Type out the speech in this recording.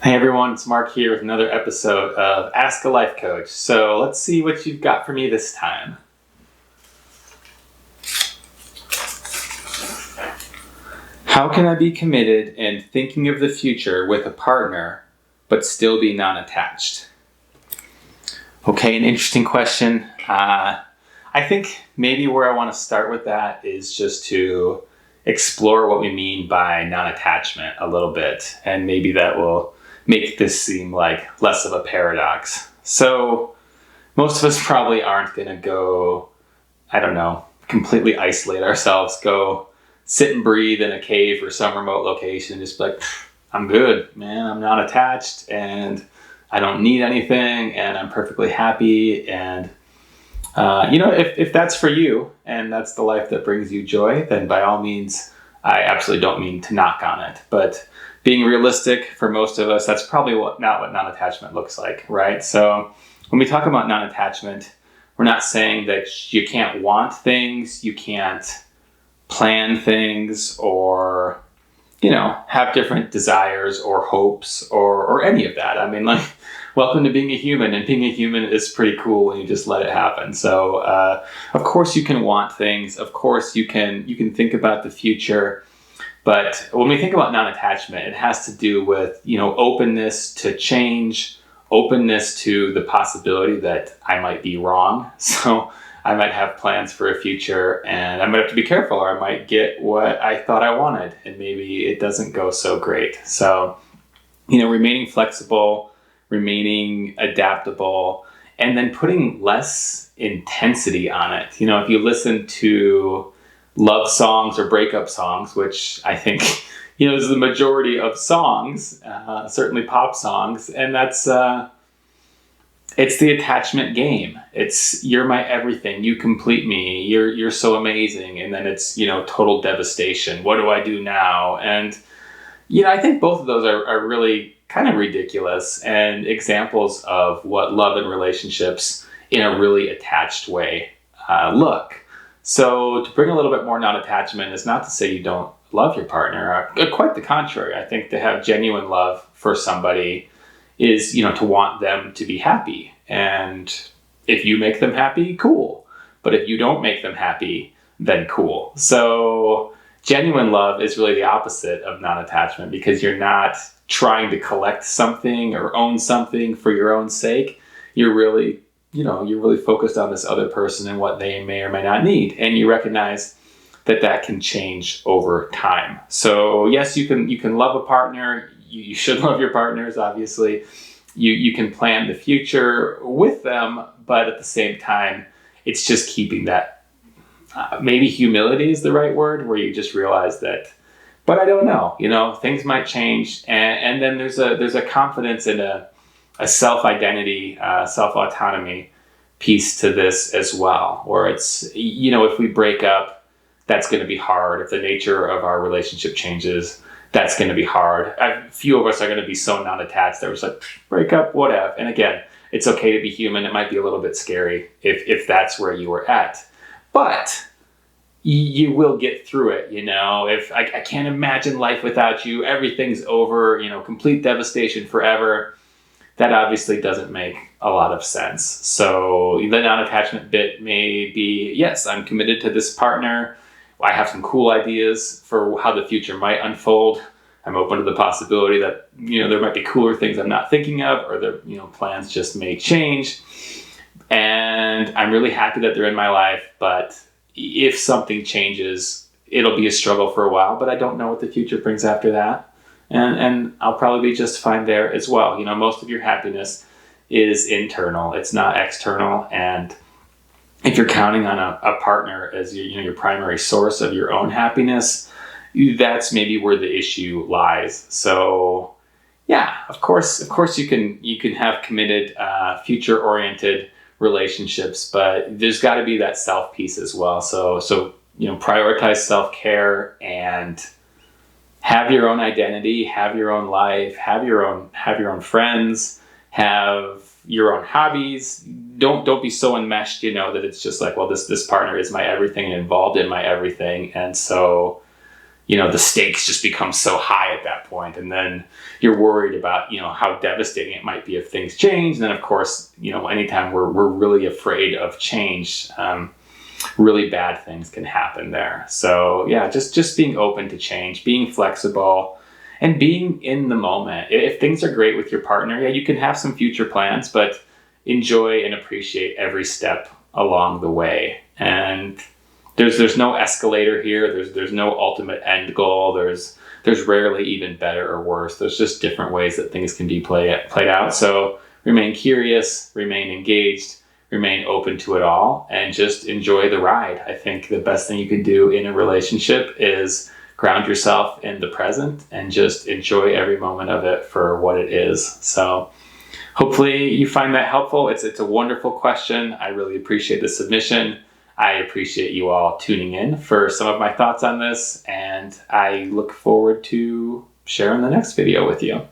Hey everyone, it's Mark here with another episode of Ask a Life Coach. So let's see what you've got for me this time. How can I be committed and thinking of the future with a partner, but still be non-attached? Okay, an interesting question. I think maybe where I want to start with that is just to explore what we mean by non-attachment a little bit, and maybe that will make this seem like less of a paradox. So most of us probably aren't going to go, completely isolate ourselves, go sit and breathe in a cave or some remote location and just be like, I'm good, man. I'm not attached and I don't need anything and I'm perfectly happy. And, if that's for you and that's the life that brings you joy, then by all means, I absolutely don't mean to knock on it. But being realistic for most of us, that's probably not what non-attachment looks like, right? So when we talk about non-attachment, we're not saying that you can't want things, you can't plan things, or, have different desires or hopes or any of that. I mean, welcome to being a human, and being a human is pretty cool when you just let it happen. So, of course you can want things. Of course you can think about the future. But when we think about non-attachment, it has to do with, openness to change, openness to the possibility that I might be wrong. So I might have plans for a future and I might have to be careful, or I might get what I thought I wanted and maybe it doesn't go so great. So, remaining flexible, remaining adaptable, and then putting less intensity on it. If you listen to love songs or breakup songs, which I think, is the majority of songs, certainly pop songs. And that's, it's the attachment game. It's, you're my everything. You complete me. You're so amazing. And then it's, total devastation. What do I do now? And, I think both of those are really kind of ridiculous and examples of what love and relationships in a really attached way look. So to bring a little bit more non-attachment is not to say you don't love your partner. Quite the contrary. I think to have genuine love for somebody is, to want them to be happy. And if you make them happy, cool. But if you don't make them happy, then cool. So genuine love is really the opposite of non-attachment, because you're not trying to collect something or own something for your own sake. You're really focused on this other person and what they may or may not need. And you recognize that can change over time. So yes, you can love a partner. You should love your partners, obviously. You can plan the future with them, but at the same time, it's just keeping that, maybe humility is the right word, where you just realize that, but I don't know, things might change. And then there's a confidence in a self-identity, self-autonomy piece to this as well, where it's, if we break up, that's going to be hard. If the nature of our relationship changes, that's going to be hard. A few of us are going to be so non-attached that we're just like, break up, whatever. And again, it's okay to be human. It might be a little bit scary if that's where you were at, but you will get through it. If I can't imagine life without you, everything's over, complete devastation forever. That obviously doesn't make a lot of sense. So the non-attachment bit may be, yes, I'm committed to this partner. I have some cool ideas for how the future might unfold. I'm open to the possibility that, there might be cooler things I'm not thinking of, or the, plans just may change. And I'm really happy that they're in my life. But if something changes, it'll be a struggle for a while, but I don't know what the future brings after that. And I'll probably be just fine there as well. Most of your happiness is internal. It's not external. And if you're counting on a partner as your primary source of your own happiness, that's maybe where the issue lies. So yeah, of course you can have committed, future-oriented relationships, but there's got to be that self piece as well. So prioritize self-care and have your own identity, have your own life, have your own friends, have your own hobbies. Don't be so enmeshed, that it's just like, well, this partner is my everything and involved in my everything. And so, the stakes just become so high at that point, and then you're worried about how devastating it might be if things change. And then of course, anytime we're really afraid of change, really bad things can happen there. So yeah, just being open to change, being flexible, and being in the moment. If things are great with your partner, yeah, you can have some future plans, but enjoy and appreciate every step along the way. And there's no escalator here. There's no ultimate end goal. There's rarely even better or worse. There's just different ways that things can be played out. So remain curious, remain engaged, remain open to it all, and just enjoy the ride. I think the best thing you can do in a relationship is ground yourself in the present and just enjoy every moment of it for what it is. So hopefully you find that helpful. It's a wonderful question. I really appreciate the submission. I appreciate you all tuning in for some of my thoughts on this, and I look forward to sharing the next video with you.